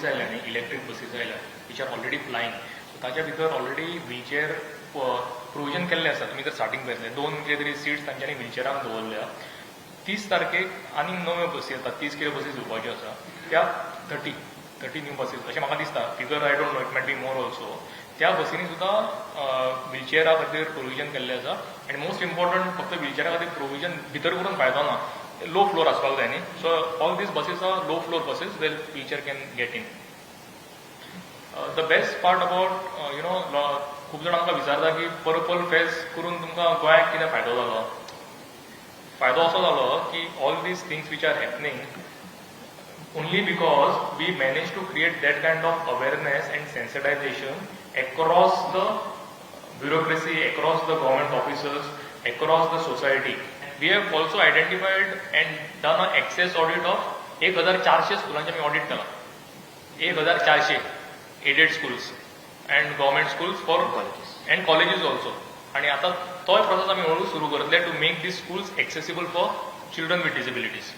Buses आयल्या न्ही, electric buses आयल्या विच आर ऑलरेडी फ्लायंग. सो ताच्या भितर ऑलरेडी व्हीलचेअर प्रोविजन केल्लें आसा. तुमी जर स्टार्टींग पळयतले 2 कितें तरी सीट्स तांच्यांनी व्हीलचेअराक दवरल्या. 30 तारखेक आनी नव्यो बसी येतात, 30 कितें बसीस येवपाच्यो आसा त्या 30 न्यू बसीस अशें म्हाका दिसता. Figure I don't know, it might be more also. त्या बसींनी सुद्दां व्हीलचेअरा खातीर प्रोविजन केल्लें आसा. आनी मोस्ट इम्पॉर्टंट फक्त व्हीलचेअरा खातीर प्रोविजन भितर करून फायदो ना, लो फ्लोर आसपाक जाय न्ही. So all these buses are low floor buses where wheelchair can get in. The best part about खूब जाण आमकां विचारता की पर्पल फेस्ट करून तुमकां गोंयाक कितें फायदो जालो. फायदो असो जालो की all these things which are happening only because we managed to create that kind of awareness and sensitization across the bureaucracy, across the government officers, across the society. We have also identified and done an access audit of 1400 स्कुलांचे आमी audit केला. 1400 aided schools and government schools for colleges and colleges also. आणि आता तोय process आमी हळू सुरू करतले to make these schools accessible for children with disabilities.